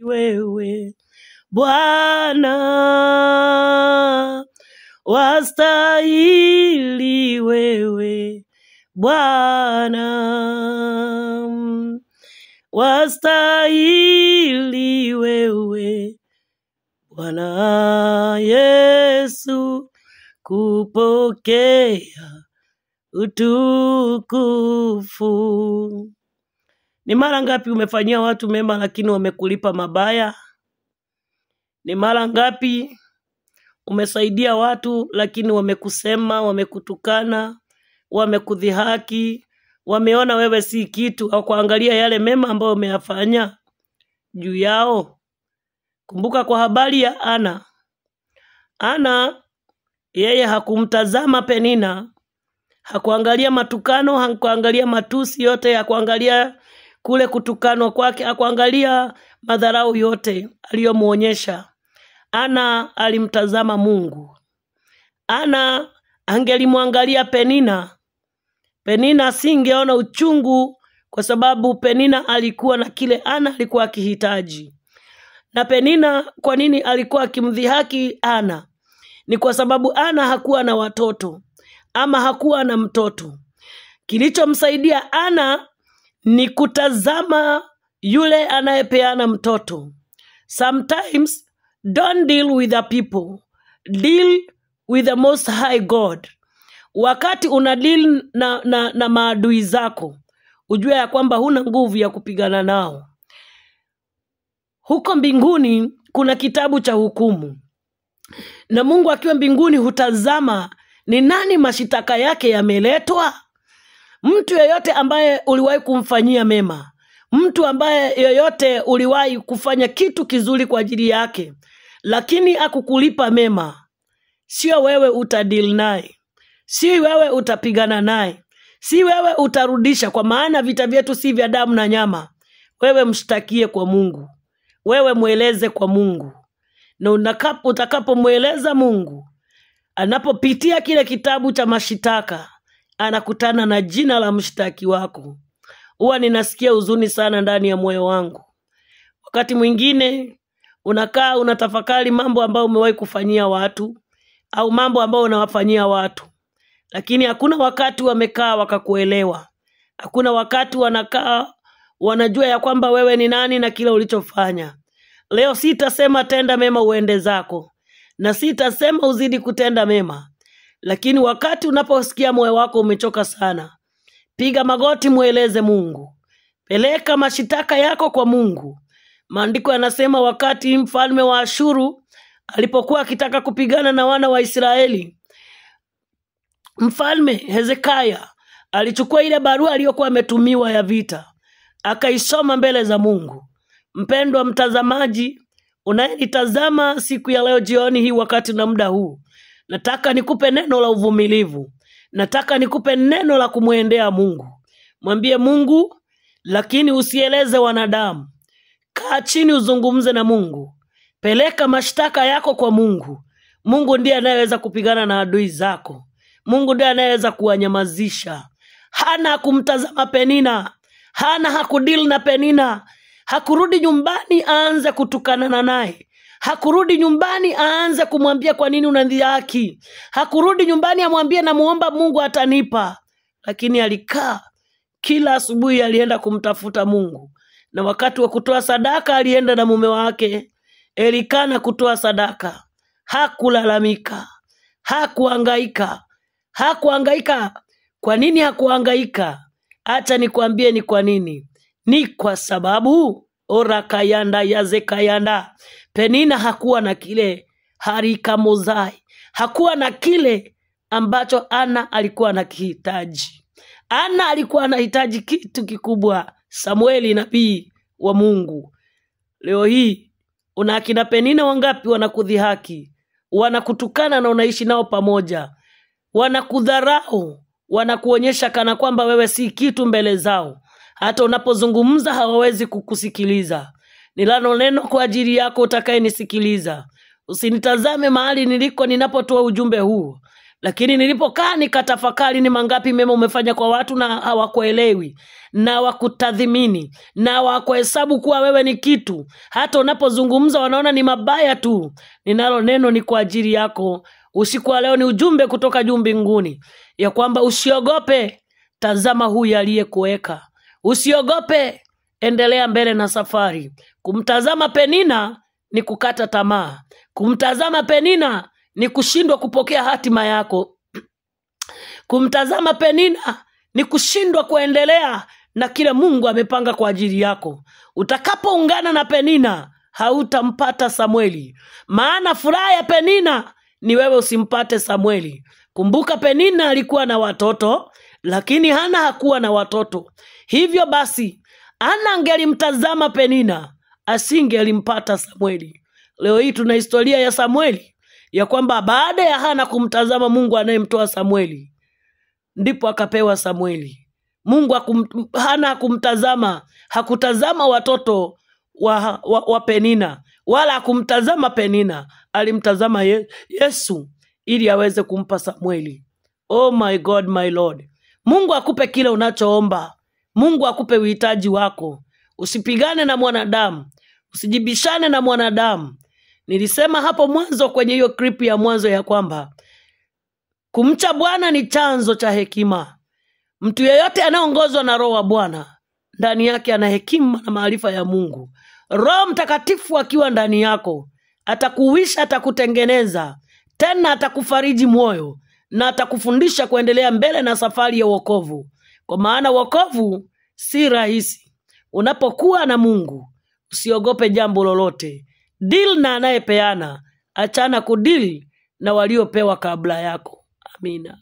wewe Bwana, wastahili wewe Bwana, wastahili wewe Bwana Yesu kupokea utukufu. Ni mara ngapi umefanyia watu mema lakini wamekulipa mabaya? Ni mara ngapi umesaidia watu lakini wamekusema, wamekutukana, wamekudhihaki, wameona wewe si kitu, au kuangalia yale mema ambayo umeyafanya juu yao? Kumbuka kwa habari ya Ana, yeye hakumtazama Penina, hakuangalia matukano, hakuangalia matusi yote, hakuangalia kule kutukanwa kwake, hakuangalia madharau yote aliyomuonyesha. Ana alimtazama Mungu. Ana angelimwangalia Penina singeona uchungu, kwa sababu Penina alikuwa na kile Ana alikuwa akihitaji. Na Penina kwa nini alikuwa akimdhihaki Ana? Ni kwa sababu Ana hakuwa na watoto ama hakuwa na mtoto. Kilichomsaidia Ana ni kutazama yule anayepeana mtoto. Sometimes don't deal with the people, deal with the most high God. Wakati una deal na maadui zako, ujue ya kwamba huna nguvu ya kupigana nao. Huko mbinguni kuna kitabu cha hukumu, na Mungu akiwa mbinguni hutazama ni nani mashitaka yake yameletwa. Mtu yeyote ambaye uliwahi kumfanyia mema, mtu ambaye yeyote uliwahi kufanya kitu kizuri kwa ajili yake, lakini akukulipa mema, sio wewe utadeal naye, si wewe utapigana naye, si wewe utarudisha, kwa maana vita vyetu si vya damu na nyama. Wewe mshtakie kwa Mungu, wewe mueleze kwa Mungu. Na utakapomweleza Mungu, anapopitia kile kitabu cha mashitaka, anakutana na jina la mshtaki wako. Huwa ninasikia huzuni sana ndani ya moyo wangu. Wakati mwingine unakaa unatafakari mambo ambayo umewahi kufanyia watu, au mambo ambayo unawafanyia watu, lakini hakuna wakati wamekaa wakakuelewa. Hakuna wakati wanakaa wanajua ya kwamba wewe ni nani na kile ulichofanya. Leo sitasema tenda mema uende zako, na sitasema uzidi kutenda mema, lakini wakati unaposikia moyo wako umechoka sana, piga magoti, mueleze Mungu. Peleka mashitaka yako kwa Mungu. Maandiko yanasema wakati mfalme wa Ashuru alipokuwa akitaka kupigana na wana wa Israeli, Mfalme Hezekia alichukua ile barua aliyokuwa ametumiwa ya vita, akaisoma mbele za Mungu. Mpendwa mtazamaji, unayenitazama siku ya leo jioni hii, wakati na muda huu, nataka nikupe neno la uvumilivu. Nataka nikupe neno la kumwendea Mungu. Mwambie Mungu, lakini usieleze wanadamu. Kaa chini uzungumze na Mungu. Peleka mashtaka yako kwa Mungu. Mungu ndiye anayeweza kupigana na adui zako. Mungu ndiye anayeweza kuwanyamazisha. Hana kumtazama Penina. Hana hakudili na Penina. Hakurudi nyumbani aanze kutukana naye. Hakurudi nyumbani aanze kumwambia kwa nini unanidhihaki. Hakurudi nyumbani amwambie namuomba Mungu atanipa. Lakini alikaa, kila asubuhi alienda kumtafuta Mungu. Na wakati wa kutoa sadaka alienda na mume wake Elikana kutoa sadaka. Hakulalamika, hakuhangaika. Kwa nini hakuhangaika? Acha nikwambie ni kwa nini. Ni kwa sababu orakayanda yazekayanda, Penina hakuwa na kile harikamozai, hakuwa na kile ambacho Ana alikuwa anakihitaji. Ana alikuwa anahitaji kitu kikubwa, Samueli nabii wa Mungu. Leo hii una akina Penina wangapi wanakudhihaki, wanakutukana na unaishi nao pamoja, wanakudharau, wanakuonyesha kana kwamba wewe si kitu mbele zao. Hata unapozungumza hawawezi kukusikiliza. Nilalo neno kwa ajili yako utakayenisikiliza. Usinitazame mahali niliko ninapotoa ujumbe huu. Lakini nilipokaa nikatafakari ni mangapi mema umefanya kwa watu na hawakuelewi na hawakutathmini na hawakuhesabu kuwa wewe ni kitu. Hata unapozungumza wanaona ni mabaya tu. Ninalo neno ni kwa ajili yako. Usiku wa leo ni ujumbe kutoka juu mbinguni ya kwamba usiogope, tazama huyu aliyekuweka. Usiogope, endelea mbele na safari. Kumtazama Penina ni kukata tamaa. Kumtazama Penina ni kushindwa kupokea hatima yako. Kumtazama Penina ni kushindwa kuendelea na kile Mungu amepanga kwa ajili yako. Utakapoungana na Penina, hautampata Samueli. Maana furaha ya Penina ni wewe usimpate Samueli. Kumbuka Penina alikuwa na watoto, lakini Hana hakuwa na watoto. Hivyo basi, Hana angelimtazama Penina, asingelimpata Samueli. Leo hii tuna historia ya Samueli, ya kwamba baada ya Hana kumtazama Mungu anayemtoa Samueli, ndipo akapewa Samueli. Hana hakutazama watoto wa Penina, wala hakumtazama Penina, alimtazama Yesu ili aweze kumpa Samueli. Oh my God, my Lord. Mungu akupe kile unachoomba. Mungu akupe uhitaji wako. Usipigane na mwanadamu, usijibishane na mwanadamu. Nilisema hapo mwanzo kwenye hiyo clip ya mwanzo ya kwamba kumcha Bwana ni chanzo cha hekima. Mtu yeyote anayeongozwa na Roho wa Bwana, ndani yake ana hekima na maarifa ya Mungu. Roho Mtakatifu akiwa ndani yako, atakuwisha, atakutengeneza, tena atakufariji moyo na atakufundisha kuendelea mbele na safari ya wokovu. Kwa maana wokovu si rahisi. Unapokuwa na Mungu, usiogope jambo lolote. Deal na anayepeana, achana kudeal na waliopewa kabla yako. Amina.